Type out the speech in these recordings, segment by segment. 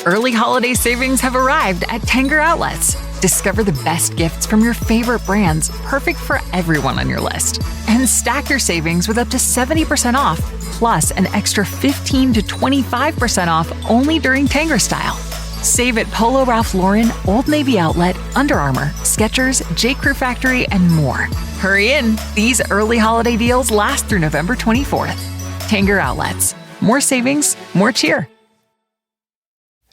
Early holiday savings have arrived at Tanger Outlets. Discover the best gifts from your favorite brands, perfect for everyone on your list. And stack your savings with up to 70% off, plus an extra 15 to 25% off only during Tanger Style. Save at Polo Ralph Lauren, Old Navy Outlet, Under Armour, Skechers, J. Crew Factory, and more. Hurry in. These early holiday deals last through November 24th. Tanger Outlets. More savings, more cheer.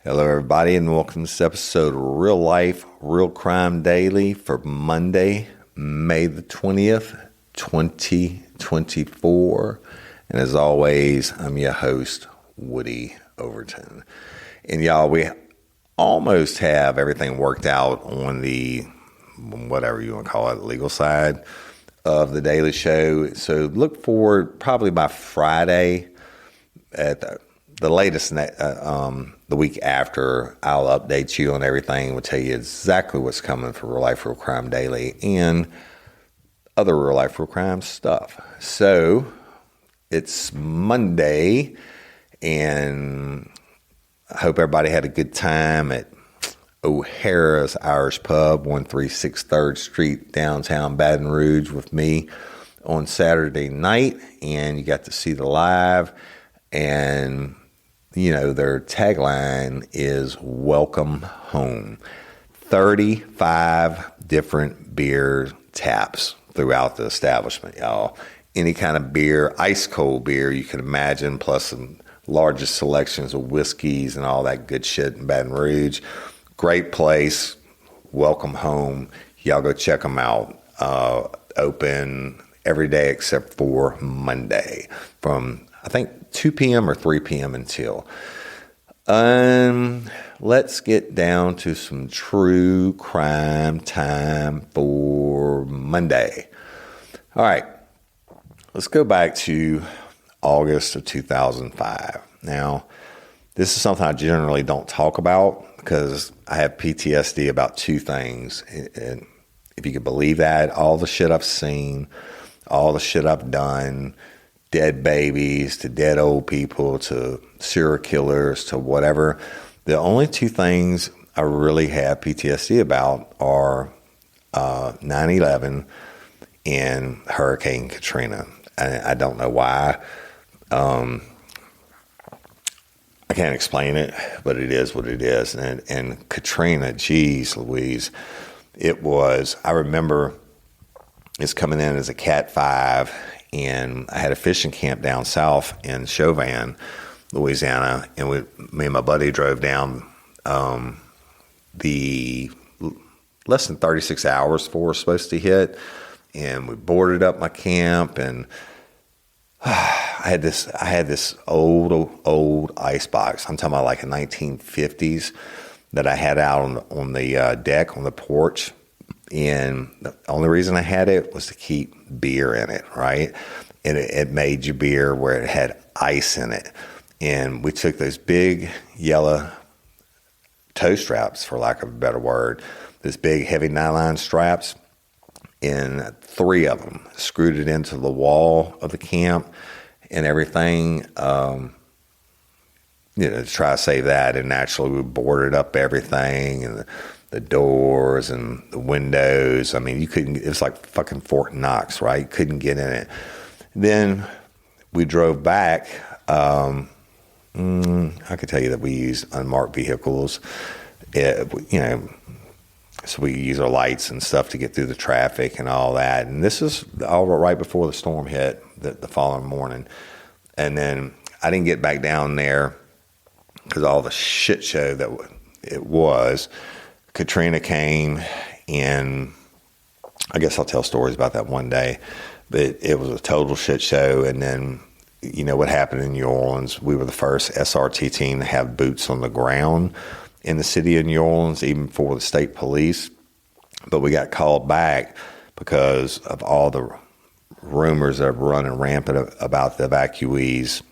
Hello, everybody, and welcome to this episode of Real Life, Real Crime Daily for Monday, May the 20th, 2024. And as always, I'm your host, Woody Overton. And y'all, we almost have everything worked out on the, whatever you want to call it, legal side of the Daily Show. So look forward probably by Friday at the latest, the week after, I'll update you on everything. We'll tell you exactly what's coming for Real Life, Real Crime Daily and other Real Life, Real Crime stuff. So it's Monday, and I hope everybody had a good time at O'Hara's Irish Pub, 136 3rd Street, downtown Baton Rouge with me on Saturday night, and you got to see the live. And you know, their tagline is welcome home. 35 different beer taps throughout the establishment, y'all. Any kind of beer, ice cold beer you can imagine, plus some largest selections of whiskeys and all that good shit in Baton Rouge. Great place. Welcome home. Y'all go check them out. Open every day except for Monday from, I think, 2 p.m. or 3 p.m. until. Let's get down to some true crime time for Monday. All right, let's go back to August of 2005. Now, this is something I generally don't talk about because I have PTSD about two things. And if you could believe that, all the shit I've seen, all the shit I've done, dead babies to dead old people to serial killers to whatever. The only two things I really have PTSD about are 9/11 and Hurricane Katrina. I don't know why. I can't explain it, but it is what it is. And Katrina, geez Louise, it was, I remember it's coming in as a Cat 5. And I had a fishing camp down south in Chauvin, Louisiana, and me and my buddy drove down the less than 36 hours before we're supposed to hit, and we boarded up my camp, and I had this old ice box. I'm talking about like a 1950s that I had out on the deck on the porch. And the only reason I had it was to keep beer in it, right? And it made your beer where it had ice in it. And we took those big yellow toe straps, for lack of a better word, this big heavy nylon straps, and 3 of them, screwed it into the wall of the camp and everything, to try to save that. And naturally we boarded up everything and the doors and the windows. I mean, you couldn't, it was like fucking Fort Knox, right? Couldn't get in it. Then we drove back. I could tell you that we used unmarked vehicles, so we use our lights and stuff to get through the traffic and all that. And this is all right before the storm hit the following morning. And then I didn't get back down there because all the shit show that it was. Katrina came, and I guess I'll tell stories about that one day, but it was a total shit show. And then, you know what happened in New Orleans? We were the first SRT team to have boots on the ground in the city of New Orleans, even for the state police. But we got called back because of all the rumors that were running rampant about the evacuees.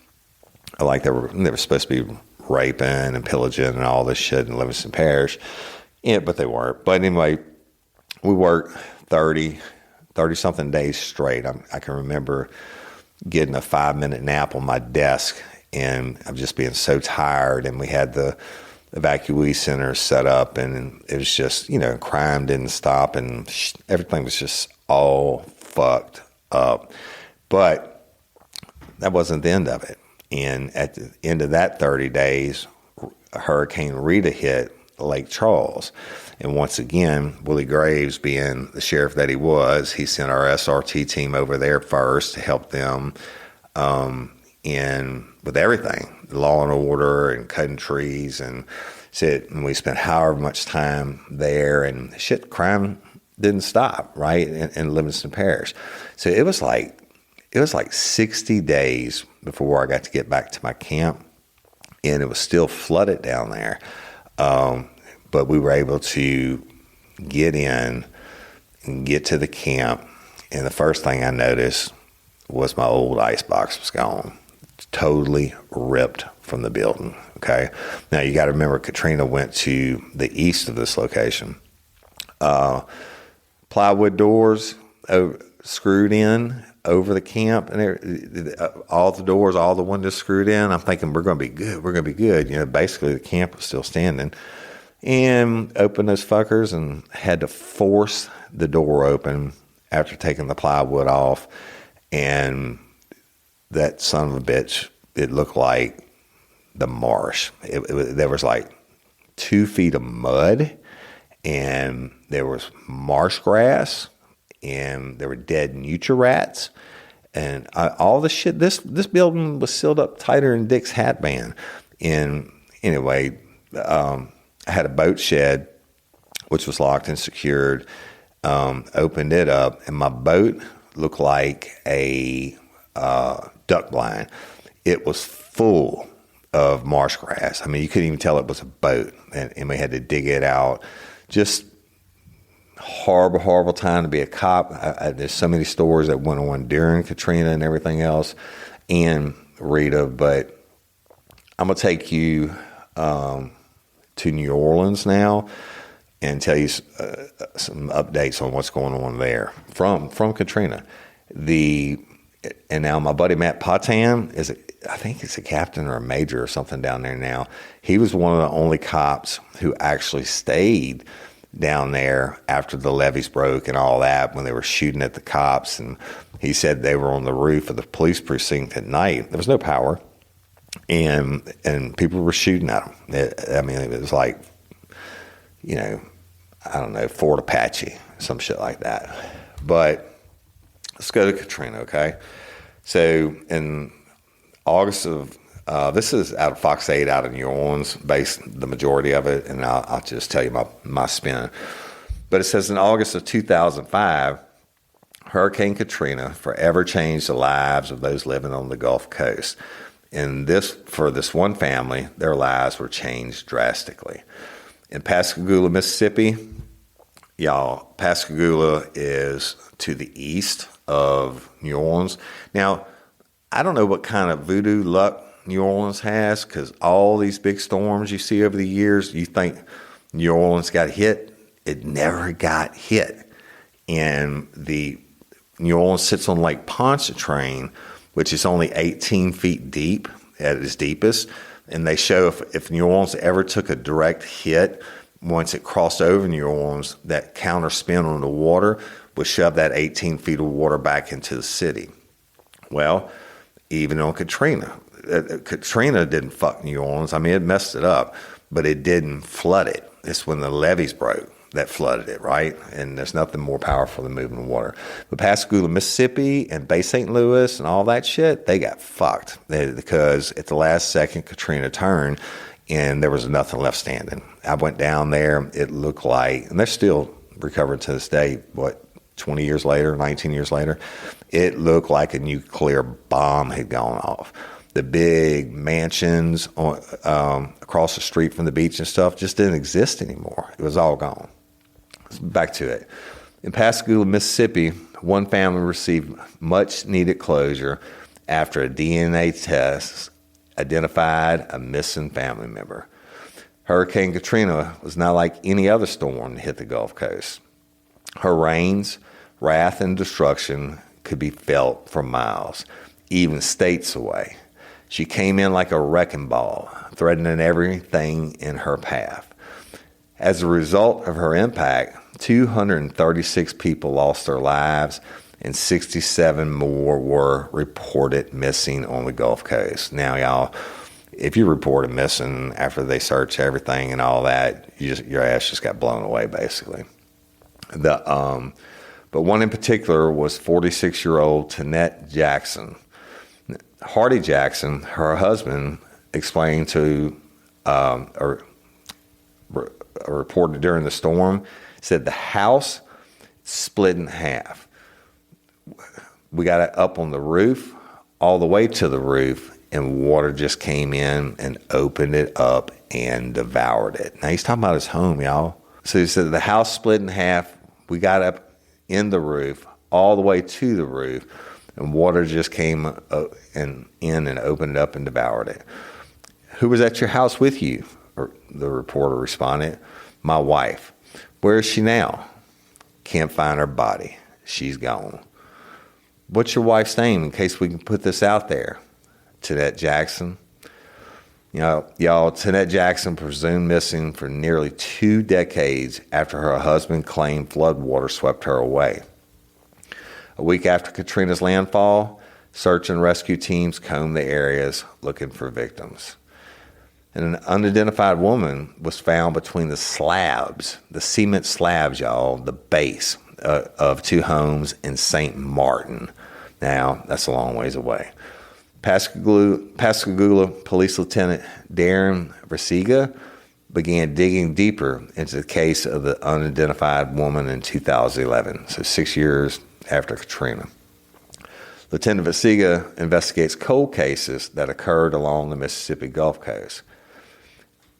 Like they were supposed to be raping and pillaging and all this shit in Livingston Parish. Yeah, but they weren't. But anyway, we worked 30-something days straight. I can remember getting a 5-minute nap on my desk, and I'm just being so tired. And we had the evacuee centers set up, and it was just, crime didn't stop, and everything was just all fucked up. But that wasn't the end of it. And at the end of that 30 days, Hurricane Rita hit Lake Charles. And once again, Willie Graves, being the sheriff that he was, he sent our SRT team over there first to help them with everything, law and order and cutting trees, and we spent however much time there, and crime didn't stop, right, in Livingston Parish. So it was like 60 days before I got to get back to my camp, and it was still flooded down there. But we were able to get in and get to the camp, and the first thing I noticed was my old icebox was gone. Totally ripped from the building, okay? Now, you got to remember, Katrina went to the east of this location. Plywood doors screwed in over the camp, and all the doors, all the windows screwed in. I'm thinking, we're going to be good. We're going to be good. Basically, the camp was still standing. And opened those fuckers and had to force the door open after taking the plywood off. And that son of a bitch, it looked like the marsh. There was like 2 feet of mud, and there was marsh grass, and there were dead nutria rats, and all the shit. This building was sealed up tighter than Dick's hat band. And anyway, I had a boat shed, which was locked and secured, opened it up, and my boat looked like a duck blind. It was full of marsh grass. I mean, you couldn't even tell it was a boat, and we had to dig it out. Just horrible, horrible time to be a cop. There's so many stories that went on during Katrina and everything else, and Rita, but I'm going to take you to New Orleans now and tell you some updates on what's going on there from Katrina. And now my buddy Matt Potan I think it's a captain or a major or something down there now. He was one of the only cops who actually stayed down there after the levees broke and all that, when they were shooting at the cops. And he said they were on the roof of the police precinct at night. There was no power. And people were shooting at them. It was like, I don't know, Fort Apache, some shit like that. But let's go to Katrina, okay? So in August of, this is out of Fox 8 out of New Orleans, based the majority of it, and I'll just tell you my spin. But it says in August of 2005, Hurricane Katrina forever changed the lives of those living on the Gulf Coast. And for this one family, their lives were changed drastically. In Pascagoula, Mississippi, y'all, Pascagoula is to the east of New Orleans. Now, I don't know what kind of voodoo luck New Orleans has, because all these big storms you see over the years, you think New Orleans got hit. It never got hit. And the New Orleans sits on Lake Pontchartrain, which is only 18 feet deep at its deepest. And they show if New Orleans ever took a direct hit, once it crossed over New Orleans, that counter spin on the water would shove that 18 feet of water back into the city. Well, even on Katrina, Katrina didn't fuck New Orleans. I mean, it messed it up, but it didn't flood it. It's when the levees broke that flooded it, right? And there's nothing more powerful than moving water. But Pascagoula, Mississippi, and Bay St. Louis and all that shit, they got fucked because at the last second, Katrina turned, and there was nothing left standing. I went down there. It looked like, and they're still recovering to this day, 20 years later, 19 years later, it looked like a nuclear bomb had gone off. The big mansions across the street from the beach and stuff just didn't exist anymore. It was all gone. Back to it. In Pascagoula, Mississippi, one family received much needed closure after a DNA test identified a missing family member. Hurricane Katrina was not like any other storm that hit the Gulf Coast. Her rains, wrath, and destruction could be felt for miles, even states away. She came in like a wrecking ball, threatening everything in her path. As a result of her impact, 236 people lost their lives and 67 more were reported missing on the Gulf Coast. Now, y'all, if you reported missing after they search everything and all that, your ass just got blown away, basically. But one in particular was 46-year-old Tanette Jackson. Hardy Jackson, her husband, explained to a reporter during the storm, said the house split in half. We got it up on the roof, all the way to the roof, and water just came in and opened it up and devoured it. Now, he's talking about his home, y'all. So he said the house split in half. We got up in the roof, all the way to the roof, and water just came in and opened it up and devoured it. Who was at your house with you? The reporter responded. My wife. Where is she now? Can't find her body. She's gone. What's your wife's name in case we can put this out there? Tanette Jackson. You know, y'all, Tanette Jackson presumed missing for nearly 2 decades after her husband claimed floodwater swept her away. A week after Katrina's landfall, search and rescue teams combed the areas looking for victims. And an unidentified woman was found between the slabs, the cement slabs, y'all, the base of 2 homes in St. Martin. Now, that's a long ways away. Pascagoula Police Lieutenant Darren Resiga began digging deeper into the case of the unidentified woman in 2011, so 6 years after Katrina. Lieutenant Resiga investigates cold cases that occurred along the Mississippi Gulf Coast.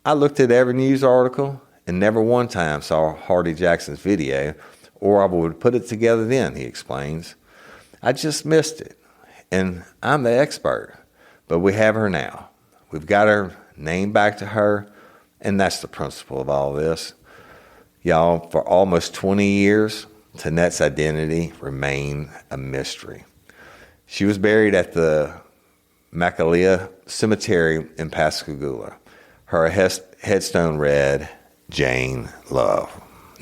I looked at every news article and never one time saw Hardy Jackson's video, or I would put it together then, he explains. I just missed it. And I'm the expert, but we have her now. We've got her name back to her, and that's the principle of all this. Y'all, for almost 20 years, Tanette's identity remained a mystery. She was buried at the Macaulay Cemetery in Pascagoula. Her headstone read, Jane Love.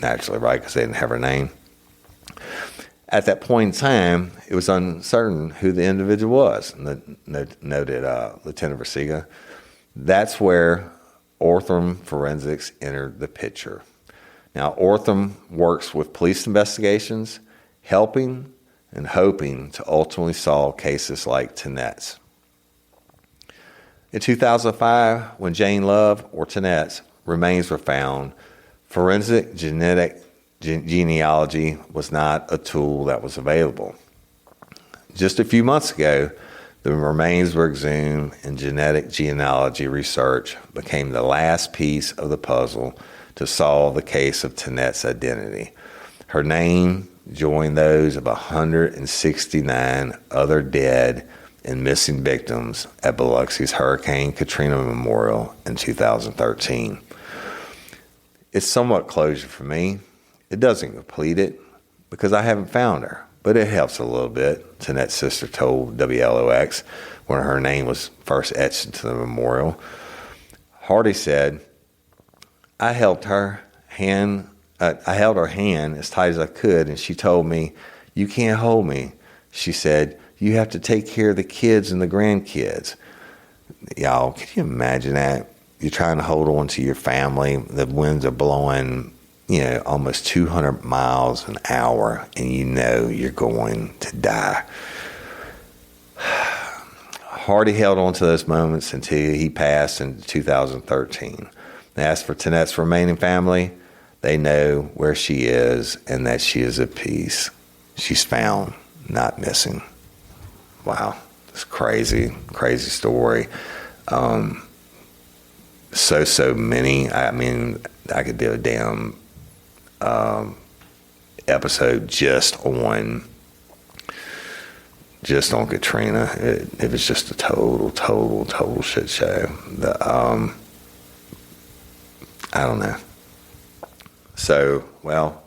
Naturally, right, because they didn't have her name. At that point in time, it was uncertain who the individual was, noted Lieutenant Resiga. That's where Ortham Forensics entered the picture. Now, Ortham works with police investigations, helping and hoping to ultimately solve cases like Tanette's. In 2005, when Jane Love, or Tanette's, remains were found, forensic genetic genealogy was not a tool that was available. Just a few months ago, the remains were exhumed and genetic genealogy research became the last piece of the puzzle to solve the case of Tanette's identity. Her name joined those of 169 other dead and missing victims at Biloxi's Hurricane Katrina Memorial in 2013. It's somewhat closure for me. It doesn't complete it because I haven't found her, but it helps a little bit, Tanette's sister told WLOX when her name was first etched into the memorial. Hardy said, I held her hand as tight as I could, and she told me, you can't hold me. She said, you have to take care of the kids and the grandkids. Y'all, can you imagine that? You're trying to hold on to your family. The winds are blowing, almost 200 miles an hour, and you know you're going to die. Hardy held on to those moments until he passed in 2013. As for Tanette's remaining family, they know where she is and that she is at peace. She's found, not missing. Wow, it's crazy, crazy story. So many. I mean, I could do a damn episode just on Katrina. It was just a total shit show. I don't know. So, well,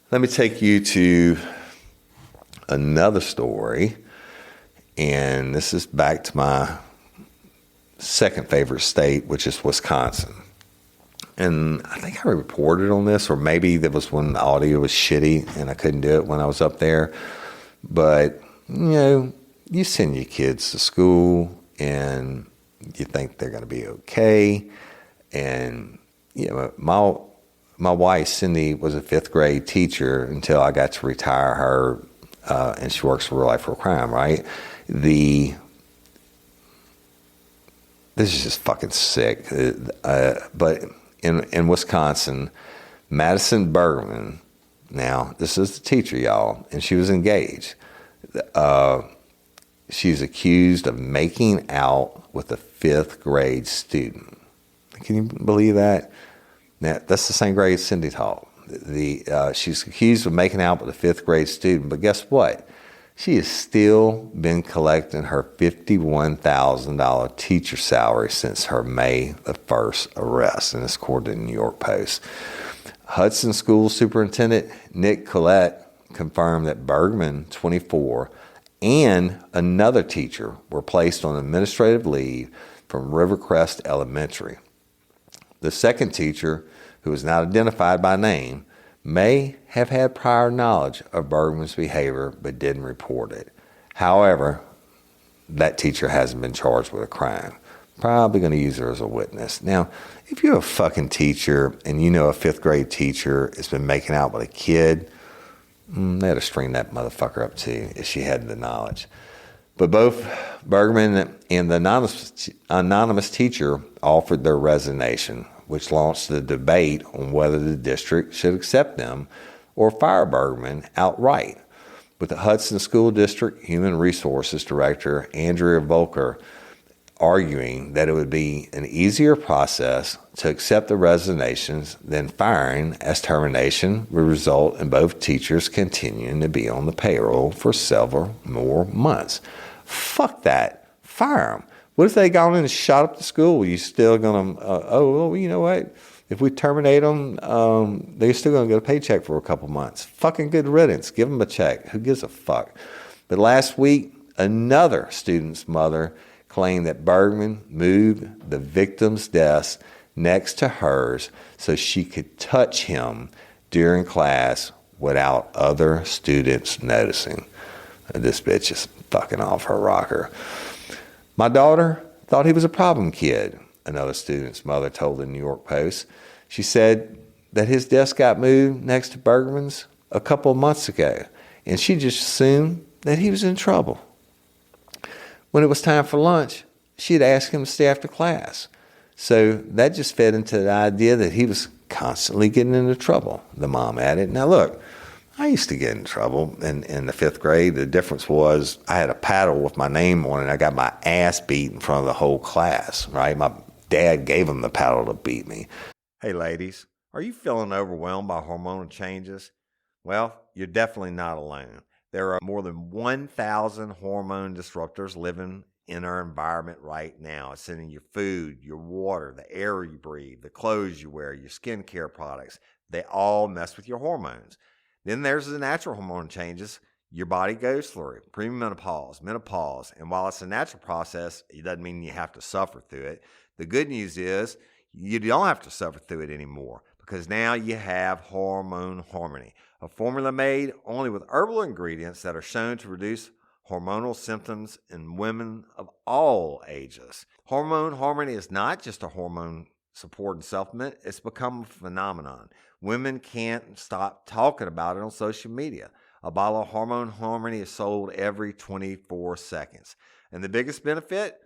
let me take you to another story. And this is back to my second favorite state, which is Wisconsin. And I think I reported on this, or maybe that was when the audio was shitty and I couldn't do it when I was up there. But, you send your kids to school and you think they're going to be okay. And, my wife, Cindy, was a fifth grade teacher until I got to retire her, and she works for Real Life for Crime, right? This is just fucking sick. But in Wisconsin, Madison Bergman, now this is the teacher, y'all, and she was engaged. She's accused of making out with a fifth grade student. Can you believe that? Now, that's the same grade Cindy taught. She's accused of making out with a fifth grade student, but guess what? She has still been collecting her $51,000 teacher salary since her May the 1st arrest, and this according to the New York Post. Hudson School Superintendent Nick Collette confirmed that Bergman, 24, and another teacher were placed on administrative leave from Rivercrest Elementary. The second teacher, who is not identified by name, may have had prior knowledge of Bergman's behavior but didn't report it. However, that teacher hasn't been charged with a crime. Probably going to use her as a witness. Now, if you're a fucking teacher and you know a fifth grade teacher has been making out with a kid, they had to string that motherfucker up too if she had the knowledge. But both Bergman and the anonymous teacher offered their resignation, which launched the debate on whether the district should accept them or fire Bergman outright, with the Hudson School District Human Resources Director Andrea Volker arguing that it would be an easier process to accept the resignations than firing, as termination would result in both teachers continuing to be on the payroll for several more months. Fuck that. Fire them. What if they gone in and shot up the school? You still going to, you know what? If we terminate them, they're still going to get a paycheck for a couple months. Fucking good riddance. Give them a check. Who gives a fuck? But last week, another student's mother claimed that Bergman moved the victim's desk next to hers so she could touch him during class without other students noticing. This bitch is fucking off her rocker. My daughter thought he was a problem kid, another student's mother told the New York Post. She said that his desk got moved next to Bergman's a couple of months ago, and she just assumed that he was in trouble. When it was time for lunch, she'd ask him to stay after class. So that just fed into the idea that he was constantly getting into trouble, the mom added. Now look, I used to get in trouble in the fifth grade. The difference was I had a paddle with my name on it, and I got my ass beat in front of the whole class, right? My dad gave him the paddle to beat me. Hey, ladies, are you feeling overwhelmed by hormonal changes? Well, you're definitely not alone. There are more than 1,000 hormone disruptors living in our environment right now. It's in your food, your water, the air you breathe, the clothes you wear, your skincare products. They all mess with your hormones. Then there's the natural hormone changes your body goes through, premenopause, menopause. And while it's a natural process, it doesn't mean you have to suffer through it. The good news is you don't have to suffer through it anymore, because now you have Hormone Harmony, a formula made only with herbal ingredients that are shown to reduce hormonal symptoms in women of all ages. Hormone Harmony is not just a hormone supporting supplement, it's become a phenomenon. Women can't stop talking about it on social media. A bottle of Hormone Harmony is sold every 24 seconds. And the biggest benefit?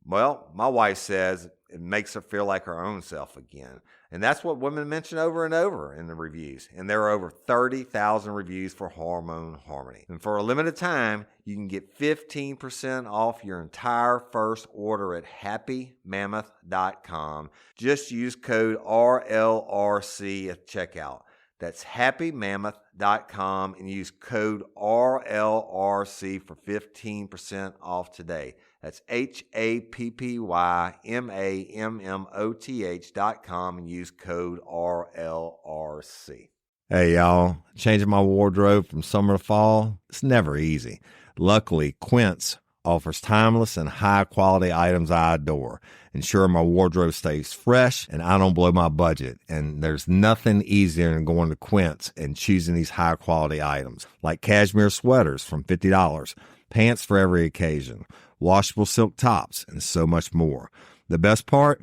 Well, my wife says it makes her feel like her own self again. And that's what women mention over and over in the reviews. And there are over 30,000 reviews for Hormone Harmony. And for a limited time, you can get 15% off your entire first order at happymammoth.com. Just use code RLRC at checkout. That's happymammoth.com and use code RLRC for 15% off today. That's happymammoth.com and use code RLRC. Hey, y'all. Changing my wardrobe from summer to fall, it's never easy. Luckily, Quince offers timeless and high-quality items I adore, ensure my wardrobe stays fresh and I don't blow my budget. And there's nothing easier than going to Quince and choosing these high-quality items, like cashmere sweaters from $50, pants for every occasion, washable silk tops, and so much more. The best part?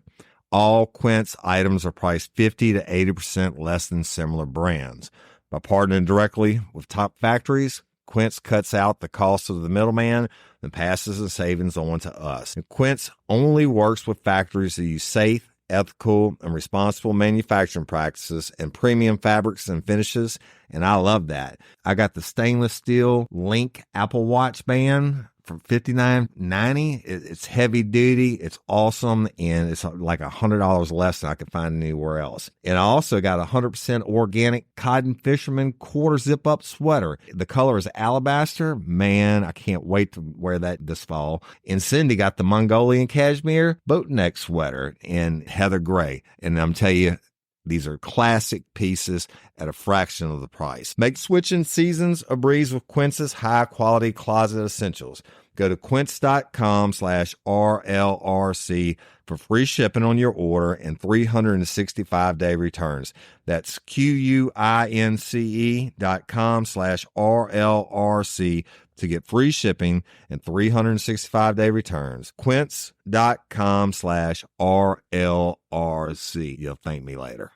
All Quince items are priced 50 to 80% less than similar brands. By partnering directly with top factories, Quince cuts out the cost of the middleman and passes the savings on to us. And Quince only works with factories that use safe, ethical, and responsible manufacturing practices and premium fabrics and finishes, and I love that. I got the stainless steel Link Apple Watch band for $59.90. It's heavy duty, it's awesome, and it's like $100 less than I could find anywhere else. And I also got a 100% organic cotton fisherman quarter zip up sweater. The color is alabaster. Man, I can't wait to wear that this fall. And Cindy got the Mongolian cashmere boat neck sweater in heather gray. And I'm telling you, these are classic pieces at a fraction of the price. Make switching seasons a breeze with Quince's high-quality closet essentials. Go to quince.com/RLRC for free shipping on your order and 365-day returns. That's QUINCE.com/RLRC to get free shipping and 365-day returns. Quince.com/RLRC. You'll thank me later.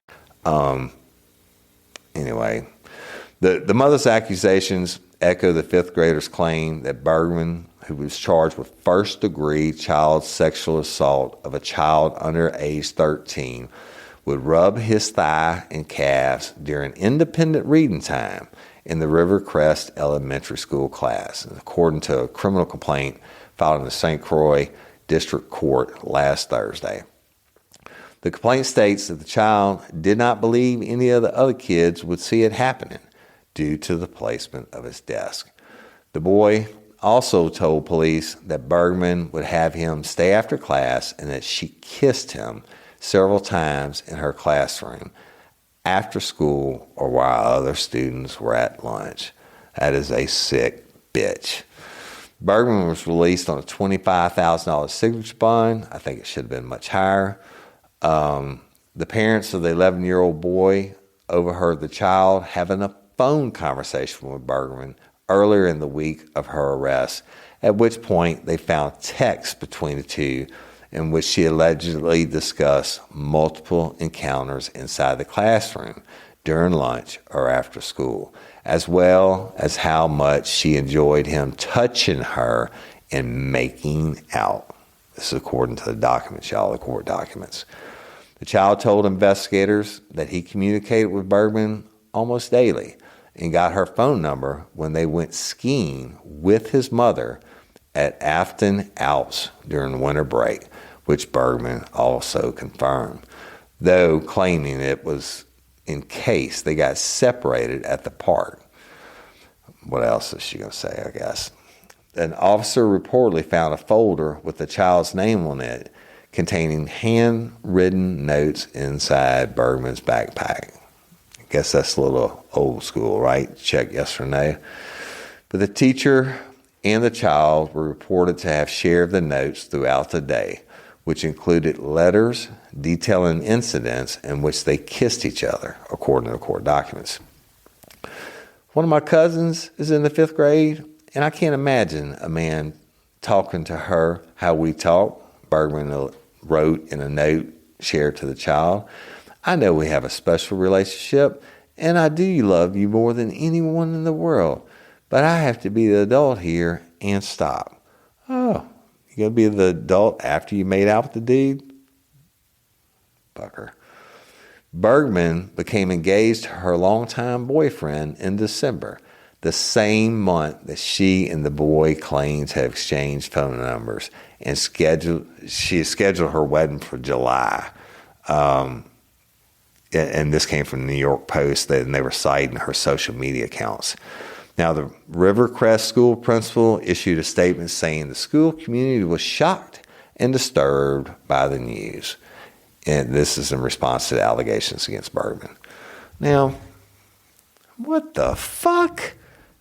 Anyway, the mother's accusations echo the fifth grader's claim that Bergman, who was charged with first-degree child sexual assault of a child under age 13, would rub his thigh and calves during independent reading time in the Rivercrest Elementary School class, and according to a criminal complaint filed in the St. Croix District Court last Thursday. The complaint states that the child did not believe any of the other kids would see it happening due to the placement of his desk. The boy also told police that Bergman would have him stay after class and that she kissed him several times in her classroom, after school, or while other students were at lunch. That is a sick bitch. Bergman was released on a $25,000 signature bond. I think it should have been much higher. The parents of the 11-year-old boy overheard the child having a phone conversation with Bergman earlier in the week of her arrest, at which point they found texts between the two in which she allegedly discussed multiple encounters inside the classroom during lunch or after school, as well as how much she enjoyed him touching her and making out. This is according to the documents, y'all, the court documents. The child told investigators that he communicated with Bergman almost daily and got her phone number when they went skiing with his mother at Afton Alps during winter break, which Bergman also confirmed, though claiming it was in case they got separated at the park. What else is she going to say, I guess? An officer reportedly found a folder with the child's name on it containing handwritten notes inside Bergman's backpack. I guess that's a little old school, right? Check yes or no. But the teacher and the child were reported to have shared the notes throughout the day, which included letters detailing incidents in which they kissed each other, according to the court documents. One of my cousins is in the 5th grade, and I can't imagine a man talking to her how we talk, Bergman wrote in a note shared to the child. I know we have a special relationship, and I do love you more than anyone in the world, but I have to be the adult here and stop. Oh, you going to be the adult after you made out with the dude? Fucker. Bergman became engaged to her longtime boyfriend in December, the same month that she and the boy claimed to have exchanged phone numbers, and she scheduled her wedding for July. And this came from the New York Post, and they were citing her social media accounts. Now, the Rivercrest school principal issued a statement saying the school community was shocked and disturbed by the news. And this is in response to the allegations against Bergman. Now, what the fuck?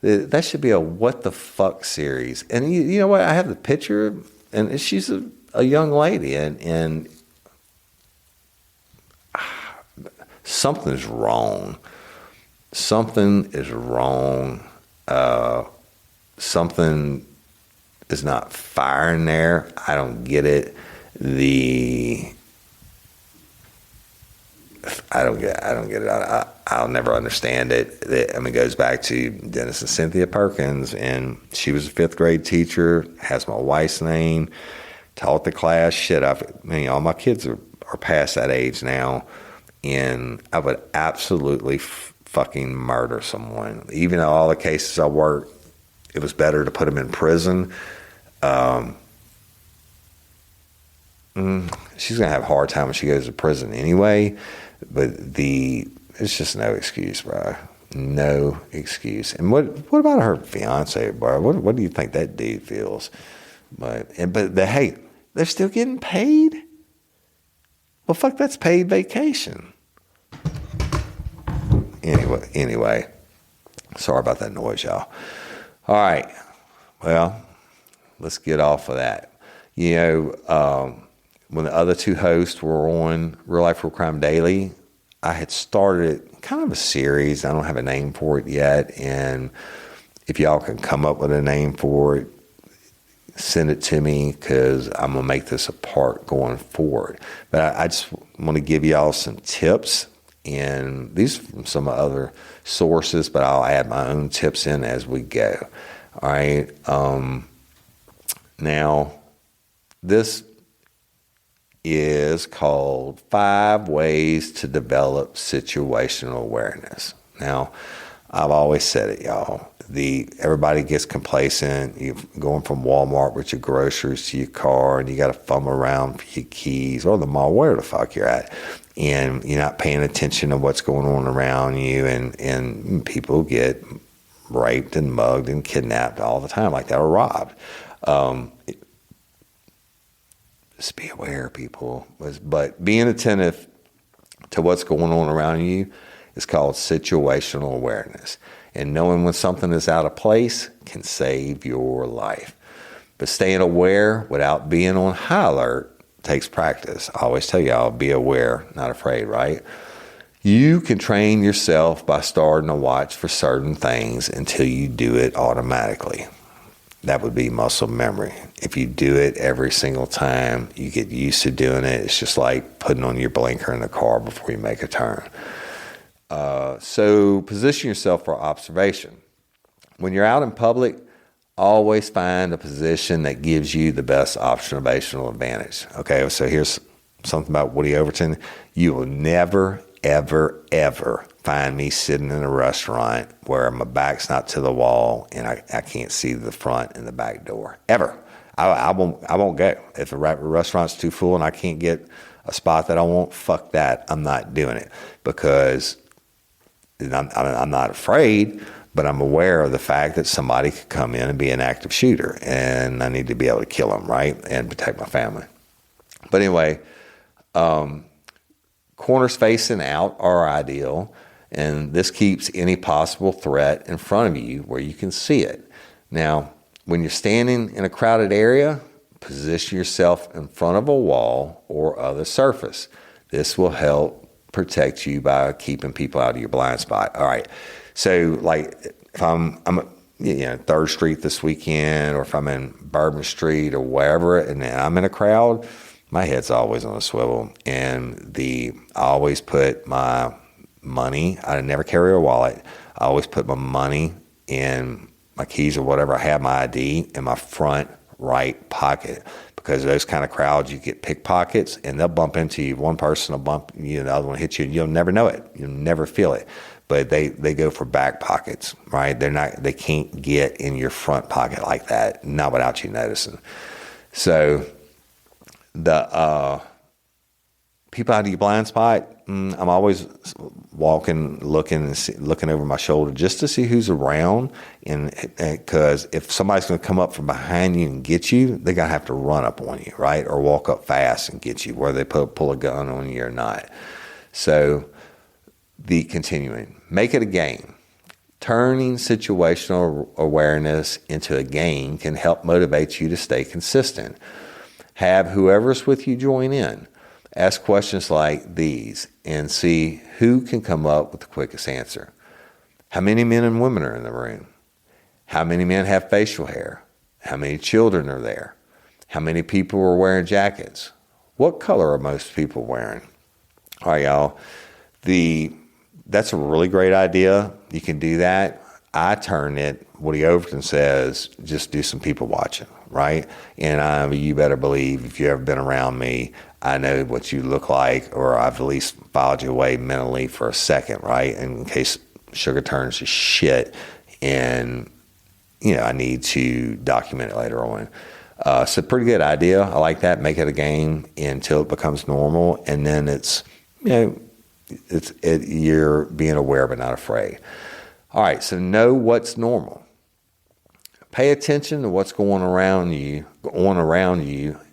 That should be a what the fuck series. And you know what? I have the picture, and she's a young lady, and something's wrong. Something is wrong. Something is not firing there. I don't get it. I don't get it. I'll never understand it. It goes back to Dennis and Cynthia Perkins, and she was a 5th grade teacher, has my wife's name, taught the class. Shit, all my kids are past that age now, and I would absolutely fucking murder someone. Even though all the cases I worked, it was better to put them in prison. She's going to have a hard time when she goes to prison anyway, but it's just no excuse, bro. No excuse. And what about her fiance, bro? What do you think that dude feels? But hey, they're still getting paid? Well, fuck, that's paid vacation. Anyway, sorry about that noise, y'all. All right, well, let's get off of that. When the other 2 hosts were on Real Life Real Crime Daily, I had started kind of a series. I don't have a name for it yet, and if y'all can come up with a name for it, send it to me, because I'm going to make this a part going forward. But I just want to give y'all some tips, and these are from some other sources, but I'll add my own tips in as we go. All right. Now, this is called 5 Ways to Develop Situational Awareness. Now, I've always said it, y'all. Everybody gets complacent. You're going from Walmart with your groceries to your car, and you got to fumble around for your keys, or the mall, where the fuck you're at, and you're not paying attention to what's going on around you, and people get raped and mugged and kidnapped all the time like that, or robbed. Just be aware, people. But being attentive to what's going on around you is called situational awareness. And knowing when something is out of place can save your life. But staying aware without being on high alert takes practice. I always tell y'all, be aware, not afraid, right? You can train yourself by starting to watch for certain things until you do it automatically. That would be muscle memory. If you do it every single time, you get used to doing it. It's just like putting on your blinker in the car before you make a turn. So position yourself for observation. When you're out in public, always find a position that gives you the best observational advantage. Okay, so here's something about Woody Overton. You will never, ever, ever find me sitting in a restaurant where my back's not to the wall and I can't see the front and the back door. Ever. I won't go. If a restaurant's too full and I can't get a spot that I want, fuck that. I'm not doing it, because I'm not afraid, but I'm aware of the fact that somebody could come in and be an active shooter, and I need to be able to kill them, right, and protect my family. But anyway, corners facing out are ideal, and this keeps any possible threat in front of you where you can see it. Now, when you're standing in a crowded area, position yourself in front of a wall or other surface. This will help protect you by keeping people out of your blind spot. All right. So, like, if I'm 3rd Street this weekend, or if I'm in Bourbon Street or wherever, and I'm in a crowd, my head's always on a swivel, and I always put my money. I never carry a wallet. I always put my money in my keys or whatever. I have my ID in my front right pocket, because those kind of crowds, you get pickpockets and they'll bump into you. One person will bump you, the other one will hit you, and you'll never know it. You'll never feel it. But they go for back pockets, right? They can't get in your front pocket like that, not without you noticing. So the people out of your blind spot, I'm always walking, looking over my shoulder just to see who's around, and because if somebody's going to come up from behind you and get you, they got to have to run up on you, right, or walk up fast and get you, whether they pull a gun on you or not. So continuing, make it a game. Turning situational awareness into a game can help motivate you to stay consistent. Have whoever's with you join in. Ask questions like these and see who can come up with the quickest answer. How many men and women are in the room? How many men have facial hair? How many children are there? How many people are wearing jackets? What color are most people wearing? All right, y'all. That's a really great idea. You can do that. I turn it, Woody Overton says, just do some people watching, right? And you better believe if you've ever been around me, I know what you look like, or I've at least filed you away mentally for a second, right? In case sugar turns to shit and, I need to document it later on. It's a pretty good idea. I like that. Make it a game until it becomes normal. And then you're being aware but not afraid. All right, so know what's normal. Pay attention to what's going around you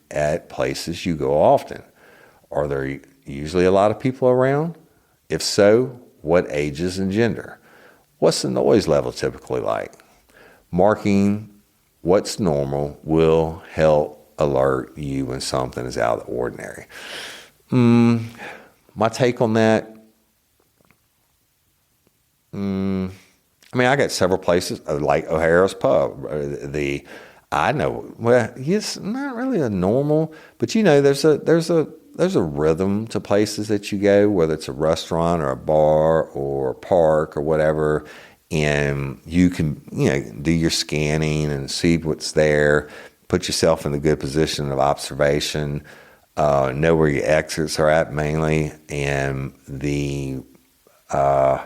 at places you go often. Are there usually a lot of people around? If so, what ages and gender? What's the noise level typically like? Marking what's normal will help alert you when something is out of the ordinary. My take on that, I got several places like O'Hara's Pub. It's not really a normal, but there's a rhythm to places that you go, whether it's a restaurant or a bar or a park or whatever, and you can do your scanning and see what's there, put yourself in a good position of observation, know where your exits are at mainly, and I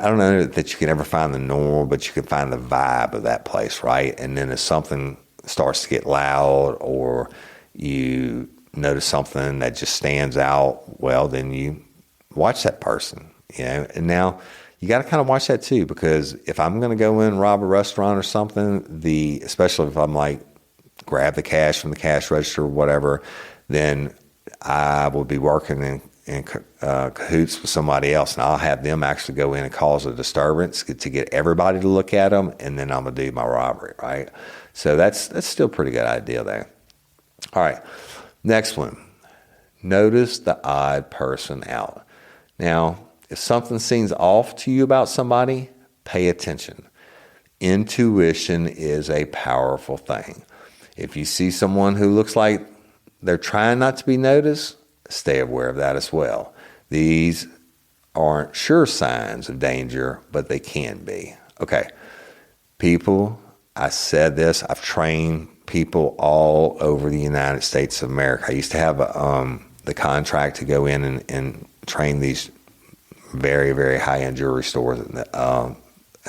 don't know that you can ever find the normal, but you can find the vibe of that place, right? And then if something starts to get loud or you notice something that just stands out, well, then you watch that person, And now you got to kind of watch that too, because if I'm going to go in and rob a restaurant or something, especially if I'm like grab the cash from the cash register or whatever, then I will be working in cahoots with somebody else, and I'll have them actually go in and cause a disturbance to get everybody to look at them, and then I'm going to do my robbery, right? So that's still a pretty good idea there. All right, next one. Notice the odd person out. Now, if something seems off to you about somebody, pay attention. Intuition is a powerful thing. If you see someone who looks like they're trying not to be noticed, stay aware of that as well. These aren't sure signs of danger, but they can be. Okay, people, I said this, I've trained people all over the United States of America. I used to have the contract to go in and train these very, very high-end jewelry stores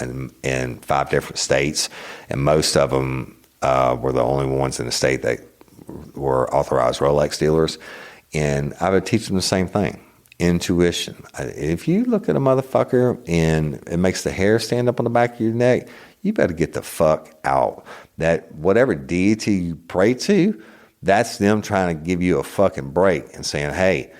in 5 different states, and most of them were the only ones in the state that were authorized Rolex dealers. And I would teach them the same thing, intuition. If you look at a motherfucker and it makes the hair stand up on the back of your neck, you better get the fuck out. That whatever deity you pray to, that's them trying to give you a fucking break and saying, hey,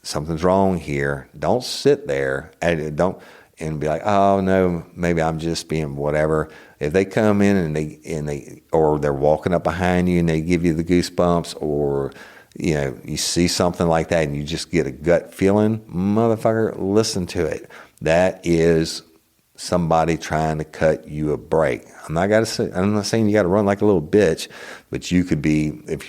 something's wrong here. Don't sit there and be like, oh no, maybe I'm just being whatever. If they come in and they or they're walking up behind you and they give you the goosebumps, or you see something like that and you just get a gut feeling, motherfucker, listen to it. That is somebody trying to cut you a break. I'm not saying you got to run like a little bitch, but you could be, if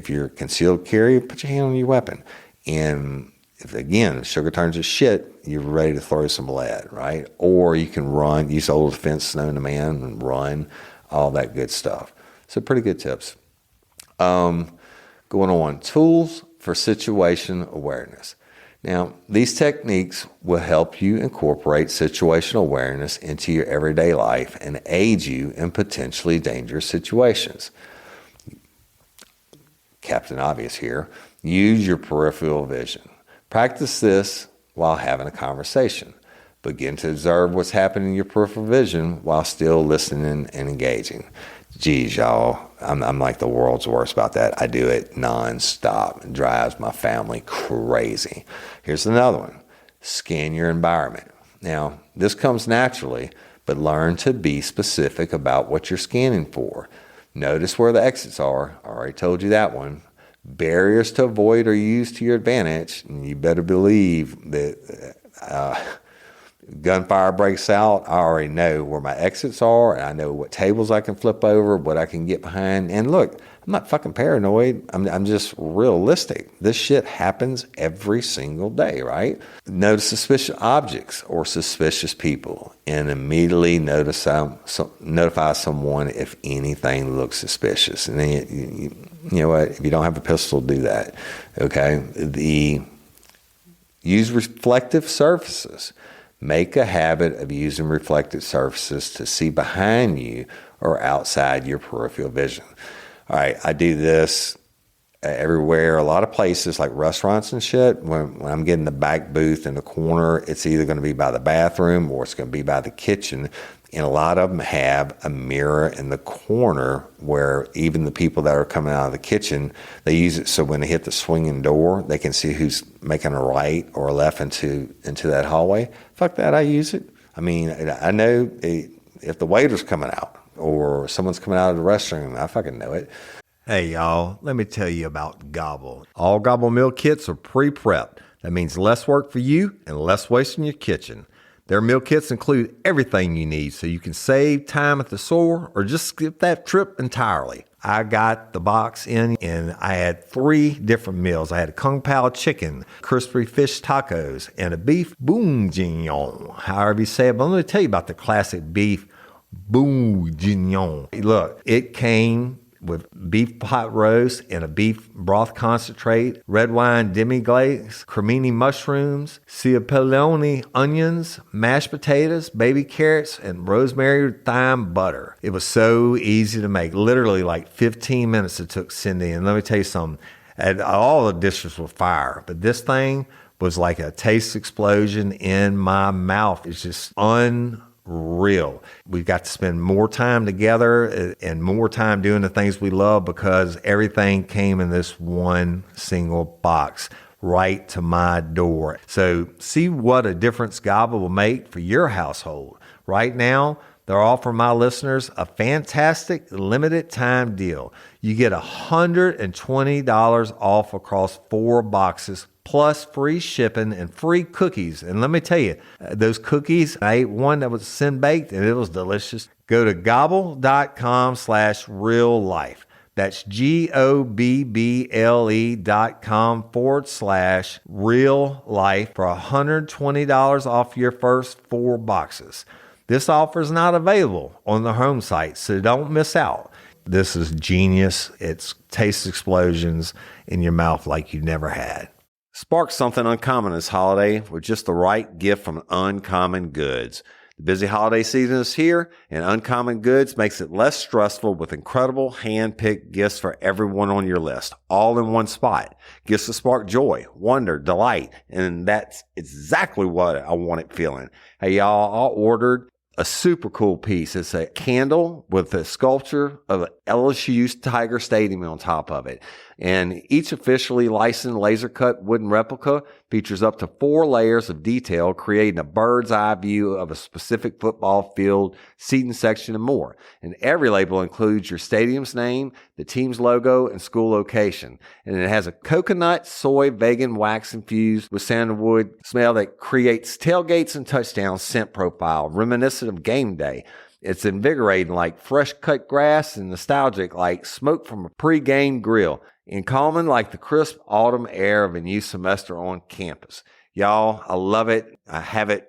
you're concealed carry, put your hand on your weapon. And if sugar turns to shit, you're ready to throw some lead, right? Or you can run, use old defense known to man, and run, all that good stuff. So pretty good tips. Going on, tools for situation awareness. Now, these techniques will help you incorporate situational awareness into your everyday life and aid you in potentially dangerous situations. Captain Obvious here. Use your peripheral vision. Practice this while having a conversation. Begin to observe what's happening in your peripheral vision while still listening and engaging. Geez, y'all, I'm like the world's worst about that. I do it nonstop. It drives my family crazy. Here's another one. Scan your environment. Now, this comes naturally, but learn to be specific about what you're scanning for. Notice where the exits are. I already told you that one. Barriers to avoid are used to your advantage, and you better believe that gunfire breaks out, I already know where my exits are, and I know what tables I can flip over, what I can get behind. And look, I'm not fucking paranoid. I'm just realistic. This shit happens every single day, right? Notice suspicious objects or suspicious people, and immediately notify someone if anything looks suspicious. And then you know what? If you don't have a pistol, do that. Okay. Use reflective surfaces. Make a habit of using reflective surfaces to see behind you or outside your peripheral vision. All right, I do this everywhere, a lot of places like restaurants and shit. When I'm getting the back booth in the corner, it's either going to be by the bathroom or it's going to be by the kitchen. And a lot of them have a mirror in the corner where even the people that are coming out of the kitchen, they use it so when they hit the swinging door, they can see who's making a right or a left into that hallway. Fuck that, I use it. I mean, I know if the waiter's coming out or someone's coming out of the restroom, I fucking know it. Hey, y'all, let me tell you about Gobble. All Gobble meal kits are pre-prepped. That means less work for you and less waste in your kitchen. Their meal kits include everything you need so you can save time at the store or just skip that trip entirely. I got the box in and I had 3 different meals. I had a Kung Pao chicken, crispy fish tacos, and a beef bourguignon, however you say it. But let me tell you about the classic beef bourguignon. Look, it came with beef pot roast and a beef broth concentrate, red wine demi-glace, cremini mushrooms, cipollone onions, mashed potatoes, baby carrots, and rosemary thyme butter. It was so easy to make. Literally like 15 minutes it took Cindy. And let me tell you something, all the dishes were fire, but this thing was like a taste explosion in my mouth. It's just unreal. We've got to spend more time together and more time doing the things we love because everything came in this one single box right to my door. So see what a difference Gobble will make for your household. Right now, they're offering my listeners a fantastic limited time deal. You get $120 off across 4 boxes plus free shipping and free cookies. And let me tell you, those cookies, I ate one that was sin-baked and it was delicious. Go to gobble.com/reallife. That's GOBBLE.com/real-life for $120 off your first 4 boxes. This offer is not available on the home site, so don't miss out. This is genius. It's taste explosions in your mouth like you never had. Spark something uncommon this holiday with just the right gift from Uncommon Goods. The busy holiday season is here, and Uncommon Goods makes it less stressful with incredible hand-picked gifts for everyone on your list, all in one spot. Gifts to spark joy, wonder, delight, and that's exactly what I wanted feeling. Hey, y'all, I ordered a super cool piece. It's a candle with a sculpture of LSU's Tiger Stadium on top of it. And each officially licensed laser cut wooden replica features up to 4 layers of detail, creating a bird's eye view of a specific football field, seating section, and more. And every label includes your stadium's name, the team's logo, and school location. And it has a coconut, soy, vegan wax infused with sandalwood smell that creates tailgates and touchdown scent profile, reminiscent of game day. It's invigorating like fresh cut grass and nostalgic like smoke from a pre-game grill, and calming like the crisp autumn air of a new semester on campus. Y'all, I love it. I have it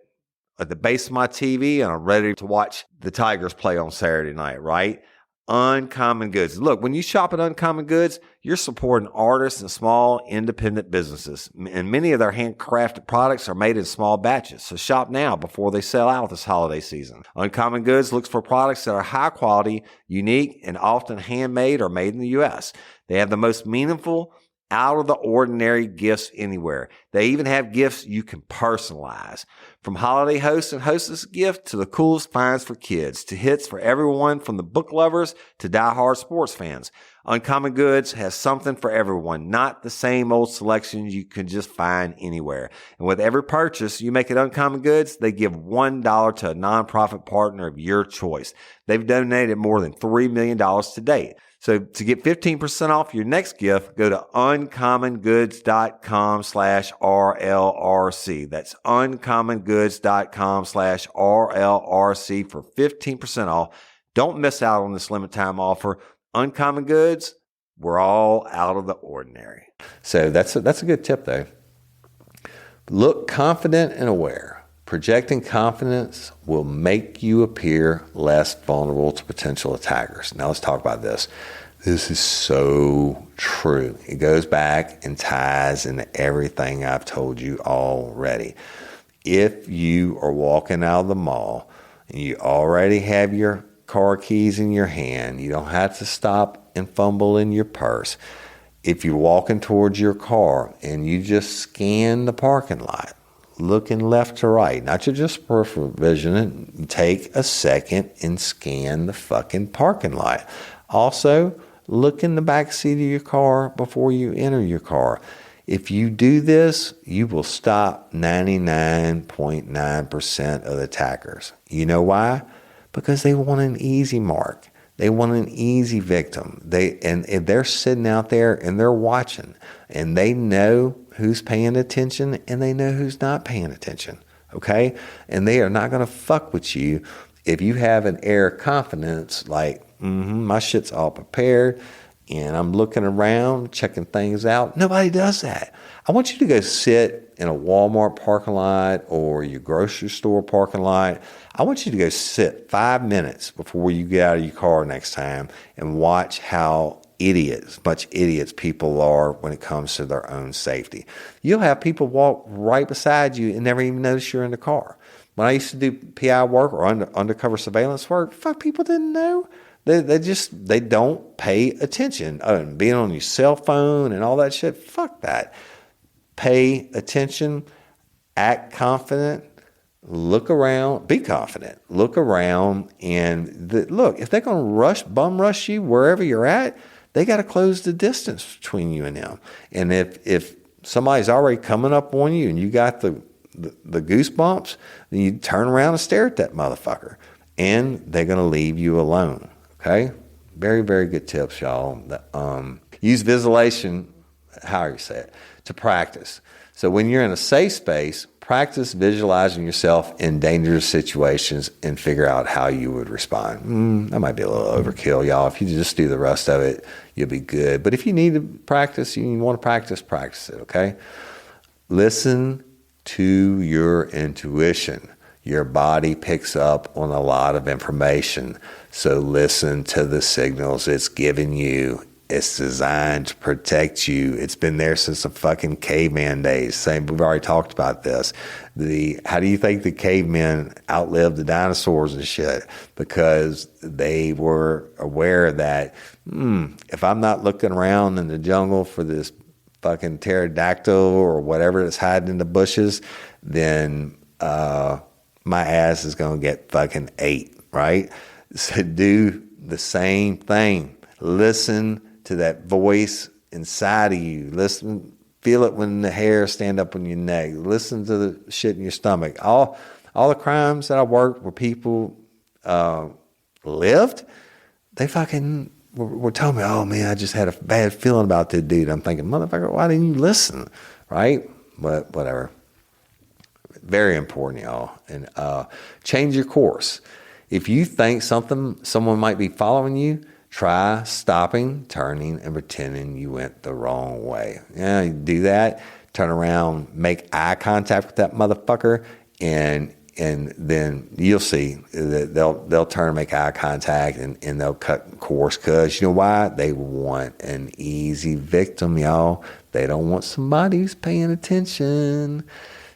at the base of my TV, and I'm ready to watch the Tigers play on Saturday night, right? Uncommon Goods. Look, when you shop at Uncommon Goods, you're supporting artists and small independent businesses. And many of their handcrafted products are made in small batches. So shop now before they sell out this holiday season. Uncommon Goods looks for products that are high quality, unique, and often handmade or made in the U.S. They have the most meaningful out of the ordinary gifts anywhere. They even have gifts you can personalize. From holiday host and hostess gift to the coolest finds for kids, to hits for everyone from the book lovers to diehard sports fans. Uncommon Goods has something for everyone, not the same old selections you can just find anywhere. And with every purchase you make at Uncommon Goods, they give $1 to a nonprofit partner of your choice. They've donated more than $3 million to date. So to get 15% off your next gift, go to uncommongoods.com/RLRC. That's uncommongoods.com/RLRC for 15% off. Don't miss out on this limited time offer. Uncommon Goods, we're all out of the ordinary. So that's a good tip though. Look confident and aware. Projecting confidence will make you appear less vulnerable to potential attackers. Now let's talk about this. This is so true. It goes back and ties into everything I've told you already. If you are walking out of the mall and you already have your car keys in your hand, you don't have to stop and fumble in your purse. If you're walking towards your car and you just scan the parking lot, looking left to right, not your just peripheral vision, take a second and scan the fucking parking lot. Also, look in the back seat of your car before you enter your car. If you do this, you will stop 99.9% of the attackers. You know why? Because they want an easy mark. They want an easy victim. And they're sitting out there and they're watching, and they know who's paying attention and they know who's not paying attention. Okay? And they are not going to fuck with you if you have an air of confidence like, my shit's all prepared and I'm looking around, checking things out. Nobody does that. I want you to go sit in a Walmart parking lot or your grocery store parking lot. I want you to go sit 5 minutes before you get out of your car next time and watch how much idiots people are when it comes to their own safety. You'll have people walk right beside you and never even notice you're in the car. When I used to do PI work or undercover surveillance work, people didn't know. They don't pay attention. Being on your cell phone and all that shit, fuck that. Pay attention, act confident, look around, be confident, look around, and look, if they're going to bum rush you wherever you're at, they got to close the distance between you and them. And if somebody's already coming up on you and you got the goosebumps, then you turn around and stare at that motherfucker, and they're going to leave you alone. Okay? Very, very good tips, y'all. Use visualization, however you say it, to practice. So when you're in a safe space, practice visualizing yourself in dangerous situations and figure out how you would respond. That might be a little overkill, y'all. If you just do the rest of it, you'll be good. But if you need to practice, you want to practice it, okay? Listen to your intuition. Your body picks up on a lot of information. So listen to the signals it's giving you. It's designed to protect you. It's been there since the fucking caveman days. We've already talked about this. How do you think the cavemen outlived the dinosaurs and shit? Because they were aware that, if I'm not looking around in the jungle for this fucking pterodactyl or whatever that's hiding in the bushes, then my ass is going to get fucking ate, right? So do the same thing. Listen to that voice inside of you. Listen, feel it when the hairs stand up on your neck. Listen to the shit in your stomach. All the crimes that I worked where people lived, they fucking were telling me, oh man, I just had a bad feeling about that dude. I'm thinking, motherfucker, why didn't you listen? Right? But whatever. Very important, y'all. And change your course. If you think someone might be following you, try stopping, turning, and pretending you went the wrong way. Yeah, you do that, turn around, make eye contact with that motherfucker, and then you'll see that they'll turn and make eye contact and they'll cut course, because you know why? They want an easy victim, y'all. They don't want somebody who's paying attention.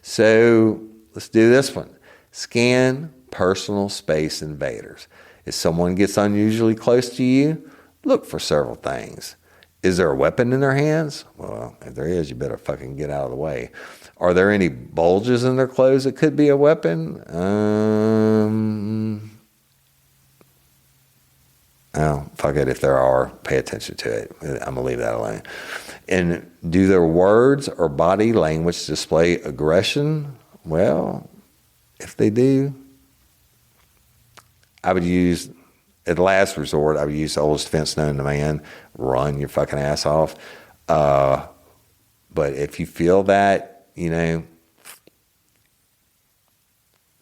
So let's do this one. Scan personal space invaders. If someone gets unusually close to you, look for several things. Is there a weapon in their hands? Well, if there is, you better fucking get out of the way. Are there any bulges in their clothes that could be a weapon? Oh, fuck it. If there are, pay attention to it. I'm going to leave that alone. And do their words or body language display aggression? Well, if they do, I would use, at last resort, I would use the oldest defense known to man, run your fucking ass off. But if you feel that,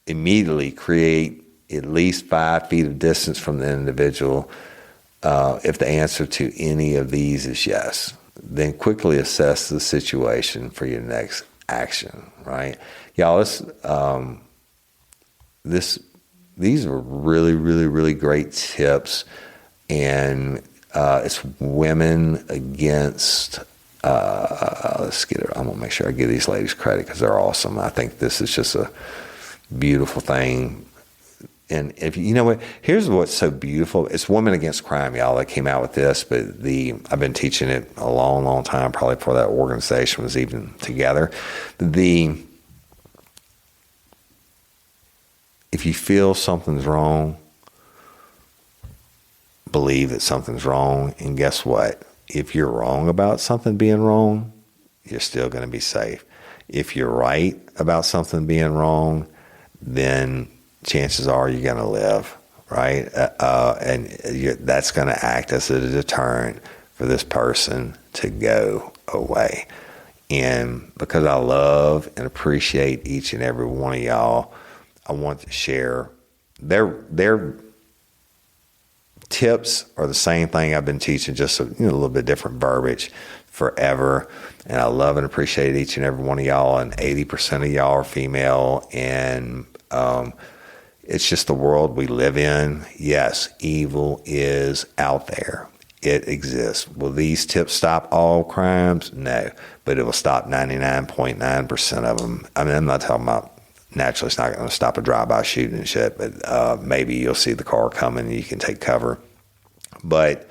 immediately create at least 5 feet of distance from the individual. If the answer to any of these is yes, then quickly assess the situation for your next action, right? Y'all, these are really, really, really great tips, and it's women against, let's get it, I'm gonna make sure I give these ladies credit because they're awesome. I think this is just a beautiful thing. And if you know what, here's what's so beautiful. It's Women Against Crime, y'all, that came out with this, but I've been teaching it a long, long time, probably before that organization was even together. If you feel something's wrong, believe that something's wrong, and guess what? If you're wrong about something being wrong, you're still going to be safe. If you're right about something being wrong, then chances are you're going to live, right? And that's going to act as a deterrent for this person to go away. And because I love and appreciate each and every one of y'all, I want to share their tips are the same thing I've been teaching, just a little bit different verbiage forever. And I love and appreciate each and every one of y'all. And 80% of y'all are female, and it's just the world we live in. Yes, evil is out there. It exists. Will these tips stop all crimes? No, but it will stop 99.9% of them. I mean, I'm not talking about, naturally it's not going to stop a drive-by shooting and shit, but maybe you'll see the car coming and you can take cover. But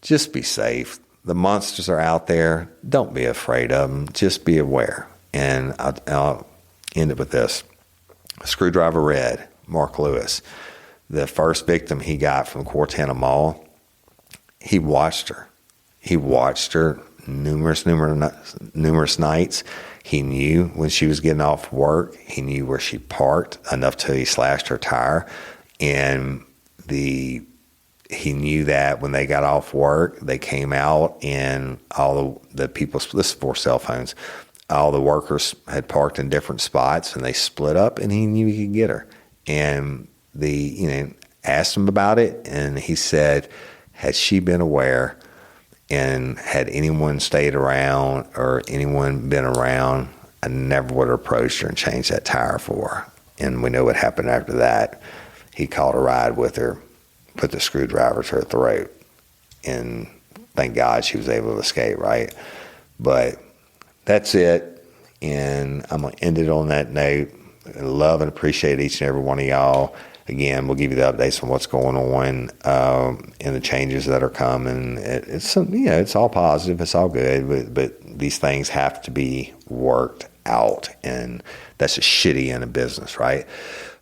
just be safe. The monsters are out there. Don't be afraid of them. Just be aware. And I'll end it with this. Screwdriver Red, Mark Lewis, the first victim he got from Cortana Mall, he watched her. He watched her numerous nights. He knew when she was getting off work. He knew where she parked enough till he slashed her tire. And he knew that when they got off work, they came out and all the people, this is for cell phones, all the workers had parked in different spots and they split up, and he knew he could get her. And asked him about it, and he said, had she been aware and had anyone stayed around or anyone been around, I never would have approached her and changed that tire for her. And we know what happened after that. He called a ride with her, put the screwdriver to her throat, and thank God she was able to escape, right? But that's it, and I'm going to end it on that note. I love and appreciate each and every one of y'all. Again, we'll give you the updates on what's going on and the changes that are coming. It's all positive. It's all good. But these things have to be worked out, and that's a shitty in a business, right?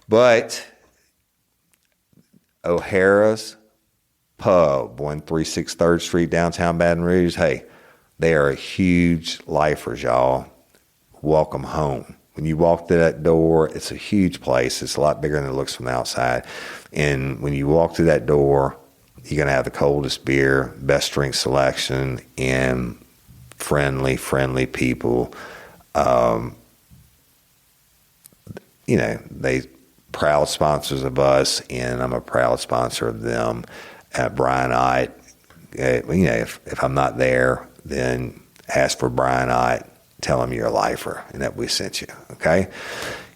But O'Hara's Pub, 136 3rd Street, downtown Baton Rouge. Hey, they are huge lifers, y'all. Welcome home. When you walk through that door, it's a huge place. It's a lot bigger than it looks from the outside. And when you walk through that door, you're going to have the coldest beer, best drink selection, and friendly people. They proud sponsors of us, and I'm a proud sponsor of them. Brian Ott, if I'm not there, then ask for Brian Ott. Tell him you're a lifer and that we sent you, okay?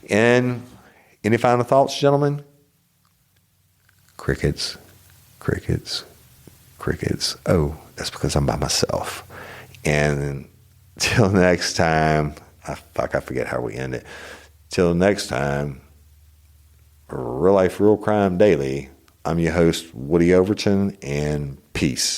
And any final thoughts, gentlemen? Crickets. Oh, that's because I'm by myself. And till next time, I forget how we end it. Till next time, Real Life, Real Crime Daily. I'm your host, Woody Overton, and peace.